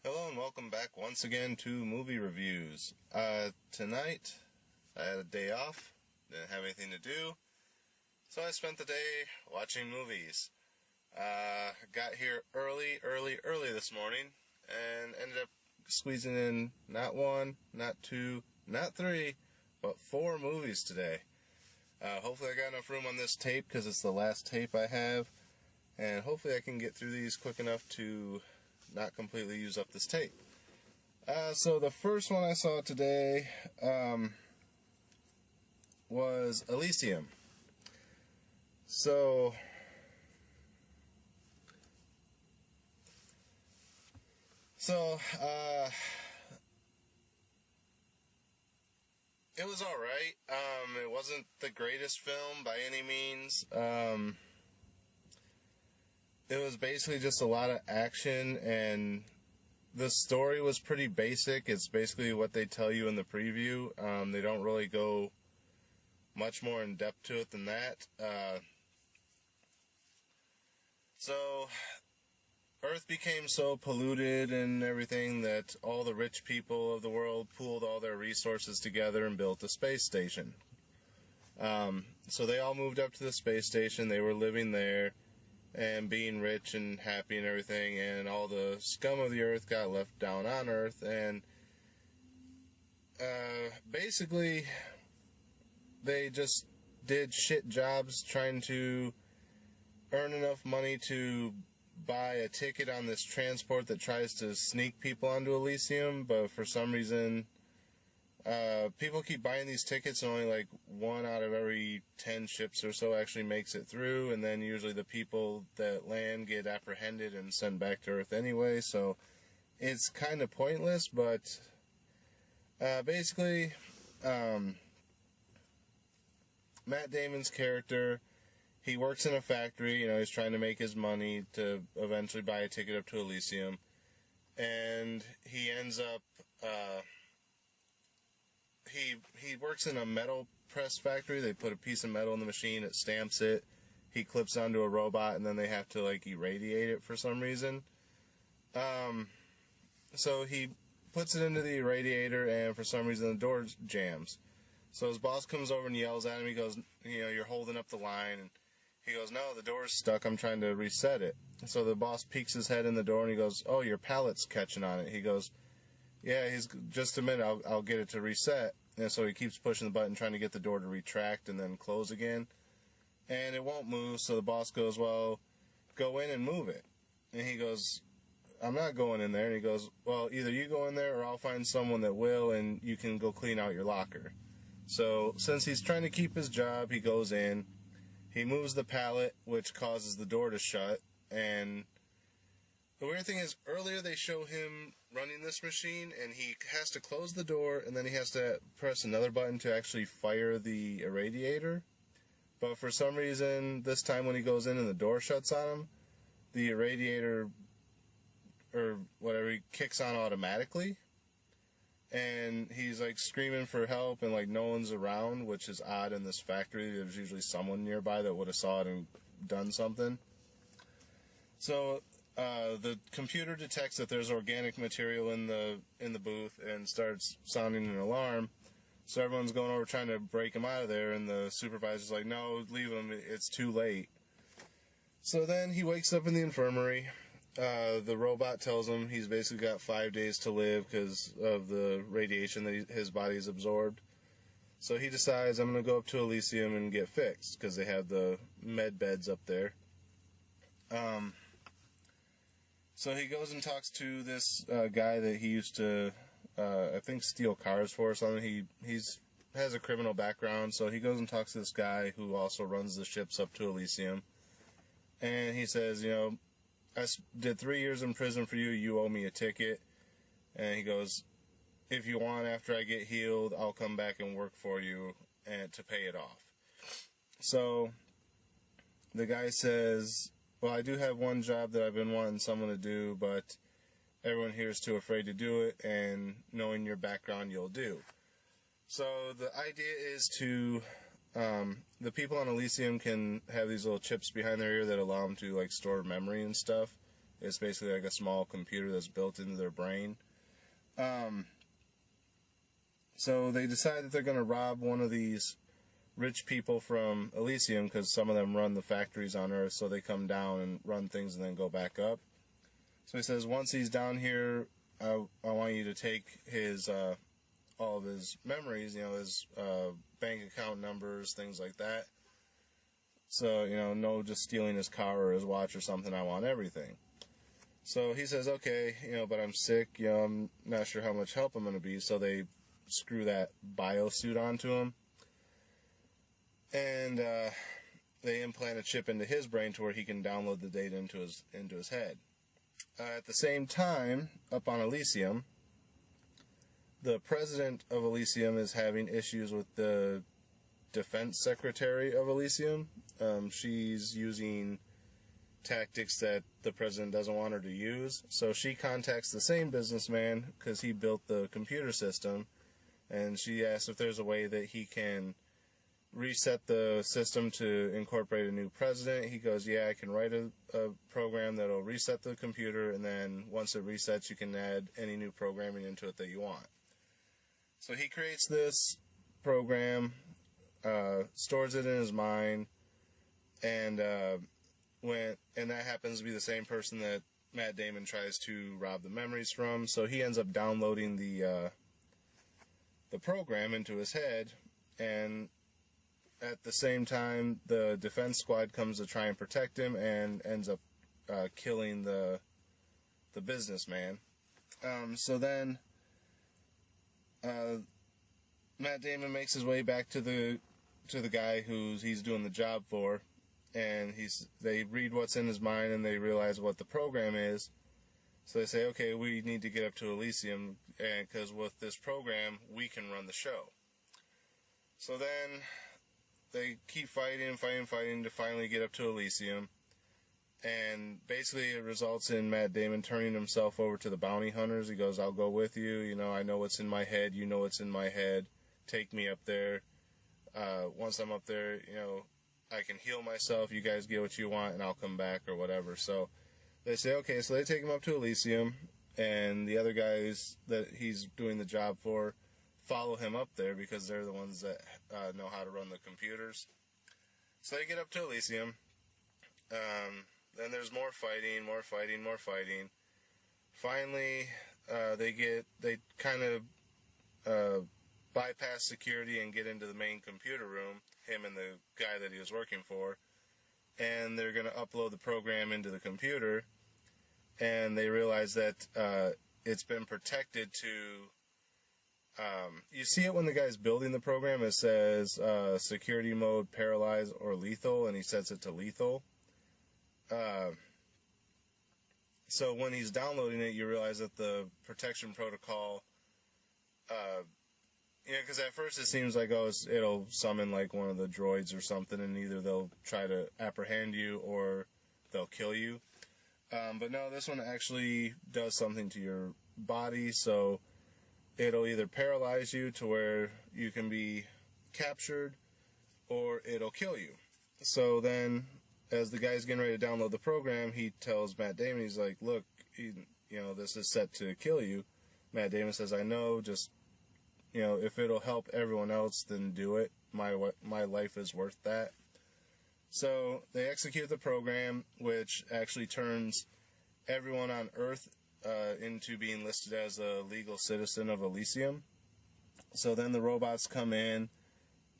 Hello and welcome back once again to Movie Reviews. Tonight, I had a day off, didn't have anything to do, so I spent the day watching movies. Got here early this morning, and ended up squeezing in not one, not two, not three, but 4 movies today. Hopefully I got enough room on this tape, because it's the last tape I have, and hopefully I can get through these quick enough to not completely use up this tape. So the first one I saw today was Elysium. So it was alright. It wasn't the greatest film by any means. It was basically just a lot of action, and the story was pretty basic. It's basically what they tell you in the preview. They don't really go much more in depth to it than that. So, Earth became so polluted and everything that all the rich people of the world pooled all their resources together and built a space station. So they all moved up to the space station. They were living there and being rich and happy and everything, and all the scum of the earth got left down on Earth, and basically they just did shit jobs trying to earn enough money to buy a ticket on this transport that tries to sneak people onto Elysium, but for some reason people keep buying these tickets, and only like 1 out of every 10 ships or so actually makes it through, and then usually the people that land get apprehended and sent back to Earth anyway, so it's kind of pointless. But basically Matt Damon's character, he works in a factory, he's trying to make his money to eventually buy a ticket up to Elysium, and he ends up he works in a metal press factory. They put a piece of metal in the machine, it stamps it, he clips onto a robot, and then they have to irradiate it for some reason. So he puts it into the irradiator, and for some reason the door jams. So his boss comes over and yells at him. He goes, you're holding up the line. And he goes, no, the door's stuck, I'm trying to reset it. So the boss peeks his head in the door and he goes, oh, your pallet's catching on it. He goes, yeah, he's just a minute, I'll get it to reset. And so he keeps pushing the button, trying to get the door to retract and then close again. And it won't move, so the boss goes, well, go in and move it. And he goes, I'm not going in there. And he goes, well, either you go in there or I'll find someone that will, and you can go clean out your locker. So since he's trying to keep his job, he goes in. He moves the pallet, which causes the door to shut. And the weird thing is, earlier they show him running this machine, and he has to close the door, and then he has to press another button to actually fire the irradiator. But for some reason, this time when he goes in and the door shuts on him, the irradiator, or whatever, he kicks on automatically. And he's screaming for help, and no one's around, which is odd in this factory. There's usually someone nearby that would have saw it and done something. So the computer detects that there's organic material in the booth and starts sounding an alarm. So everyone's going over trying to break him out of there, and the supervisor's like, no, leave him, it's too late. So then he wakes up in the infirmary. The robot tells him he's basically got 5 days to live because of the radiation that his body's absorbed. So he decides, I'm going to go up to Elysium and get fixed, because they have the med beds up there. So he goes and talks to this guy that he used to, I think, steal cars for or something. He has a criminal background, so he goes and talks to this guy who also runs the ships up to Elysium. And he says, I did 3 years in prison for you, you owe me a ticket. And he goes, if you want, after I get healed, I'll come back and work for you and to pay it off. So the guy says, well, I do have one job that I've been wanting someone to do, but everyone here is too afraid to do it, and knowing your background, you'll do. So the idea is to, the people on Elysium can have these little chips behind their ear that allow them to, store memory and stuff. It's basically like a small computer that's built into their brain. So they decide that they're going to rob one of these rich people from Elysium, because some of them run the factories on Earth, so they come down and run things and then go back up. So he says, once he's down here, I want you to take his all of his memories, his bank account numbers, things like that. So, no just stealing his car or his watch or something. I want everything. So he says, okay, but I'm sick. I'm not sure how much help I'm going to be. So they screw that biosuit onto him. And they implant a chip into his brain to where he can download the data into his head. At the same time, up on Elysium, the president of Elysium is having issues with the defense secretary of Elysium. She's using tactics that the president doesn't want her to use. So she contacts the same businessman, because he built the computer system, and she asks if there's a way that he can reset the system to incorporate a new president. He goes, yeah, I can write a program that'll reset the computer, and then once it resets, you can add any new programming into it that you want. So he creates this program, stores it in his mind, and that happens to be the same person that Matt Damon tries to rob the memories from. So he ends up downloading the program into his head, and at the same time, the defense squad comes to try and protect him and ends up killing the businessman. So then Matt Damon makes his way back to the guy he's doing the job for, and they read what's in his mind and they realize what the program is. So they say, okay, we need to get up to Elysium, because with this program we can run the show. So then they keep fighting to finally get up to Elysium, and basically it results in Matt Damon turning himself over to the bounty hunters. He goes, I'll go with you, I know what's in my head, you know what's in my head, take me up there. Once I'm up there, I can heal myself, you guys get what you want, and I'll come back, or whatever. So they say, okay, so they take him up to Elysium, and the other guys that he's doing the job for follow him up there, because they're the ones that know how to run the computers. So they get up to Elysium. Then there's more fighting. Finally, they kind of bypass security and get into the main computer room, him and the guy that he was working for, and they're going to upload the program into the computer, and they realize that it's been protected to... you see it when the guy's building the program. It says security mode, paralyzed, or lethal, and he sets it to lethal. So when he's downloading it, you realize that the protection protocol, because at first it seems like, it'll summon like one of the droids or something, and either they'll try to apprehend you or they'll kill you. But no, this one actually does something to your body, so it'll either paralyze you to where you can be captured, or it'll kill you. So then, as the guy's getting ready to download the program, he tells Matt Damon, he's like, look, this is set to kill you. Matt Damon says, I know, just, if it'll help everyone else, then do it. My life is worth that. So they execute the program, which actually turns everyone on Earth into being listed as a legal citizen of Elysium. So then the robots come in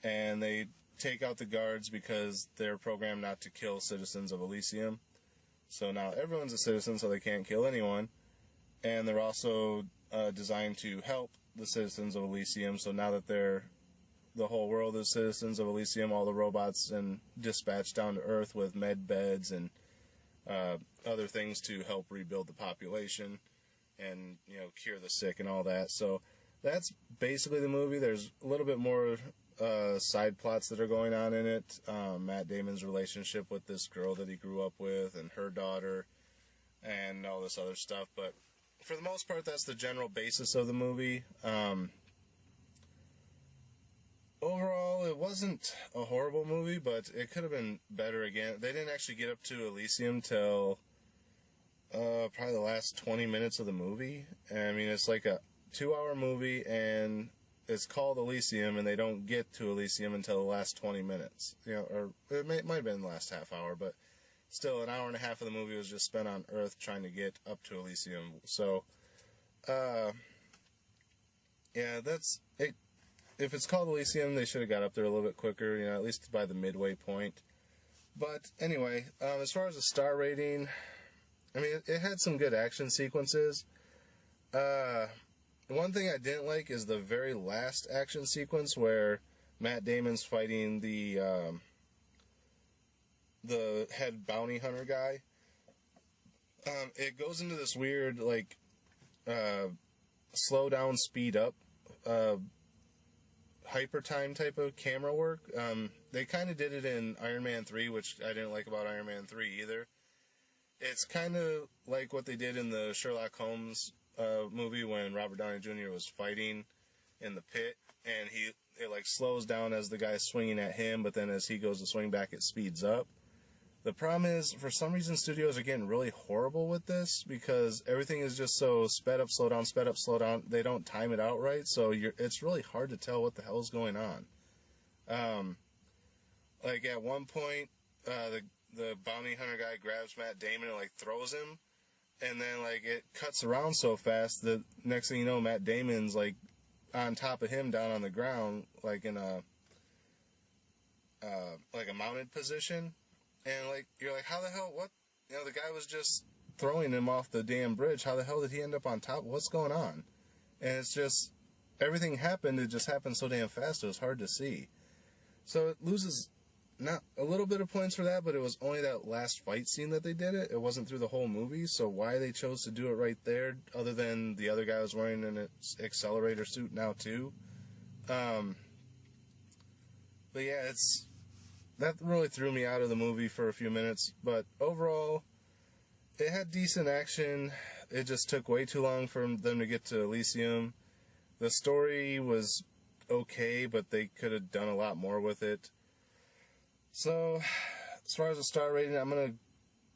and they take out the guards, because they're programmed not to kill citizens of Elysium. So now everyone's a citizen, so they can't kill anyone. And they're also designed to help the citizens of Elysium. So now that the whole world is citizens of Elysium, all the robots and dispatched down to Earth with med beds and other things to help rebuild the population and cure the sick and all that. So that's basically the movie. There's a little bit more side plots that are going on in it. Matt Damon's relationship with this girl that he grew up with and her daughter and all this other stuff. But for the most part, that's the general basis of the movie. Overall, it wasn't a horrible movie, but it could have been better again. They didn't actually get up to Elysium till probably the last 20 minutes of the movie. I mean, it's like a 2-hour movie, and it's called Elysium, and they don't get to Elysium until the last 20 minutes. You know, or might have been the last half hour, but still, an hour and a half of the movie was just spent on Earth trying to get up to Elysium. So, yeah, that's it. If it's called Elysium, they should have got up there a little bit quicker, you know, at least by the midway point. But anyway, as far as the star rating, I mean, it had some good action sequences. One thing I didn't like is the very last action sequence where Matt Damon's fighting the head bounty hunter guy. It goes into this weird, like, slow down, speed up, hyper time type of camera work. They kind of did it in Iron Man 3, which I didn't like about Iron Man 3 either. It's kind of like what they did in the Sherlock Holmes movie when Robert Downey Jr. was fighting in the pit, and it like slows down as the guy's swinging at him, but then as he goes to swing back, it speeds up. The problem is, for some reason, studios are getting really horrible with this because everything is just so sped up, slow down, sped up, slow down. They don't time it out right, so it's really hard to tell what the hell's going on. Like at one point, the bounty hunter guy grabs Matt Damon and like throws him, and then like it cuts around so fast that next thing you know, Matt Damon's like on top of him down on the ground, like in a mounted position. And, like, you're like, how the hell, what? You know, the guy was just throwing him off the damn bridge. How the hell did he end up on top? What's going on? And it's just, everything happened. It just happened so damn fast, it was hard to see. So it loses not a little bit of points for that, but it was only that last fight scene that they did it. It wasn't through the whole movie, so why they chose to do it right there, other than the other guy was wearing an accelerator suit now, too. But yeah, that really threw me out of the movie for a few minutes, but overall, it had decent action. It just took way too long for them to get to Elysium. The story was okay, but they could have done a lot more with it. So, as far as the star rating, I'm going to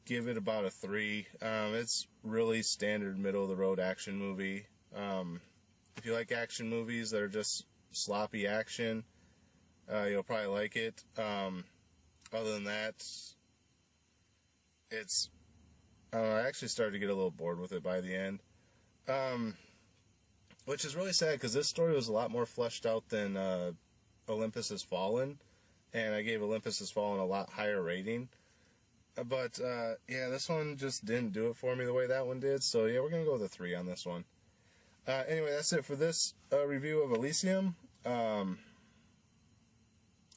give it about a 3. It's really standard middle-of-the-road action movie. If you like action movies that are just sloppy action, you'll probably like it. Other than that, I actually started to get a little bored with it by the end. Which is really sad because this story was a lot more fleshed out than Olympus Has Fallen. And I gave Olympus Has Fallen a lot higher rating. But, yeah, this one just didn't do it for me the way that one did. So, yeah, we're going to go with a 3 on this one. Anyway, that's it for this review of Elysium.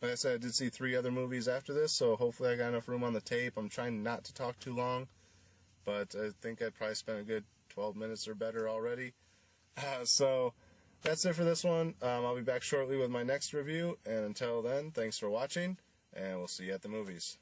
Like I said, I did see 3 other movies after this, so hopefully I got enough room on the tape. I'm trying not to talk too long, but I think I probably spent a good 12 minutes or better already. So that's it for this one. I'll be back shortly with my next review, and until then, thanks for watching, and we'll see you at the movies.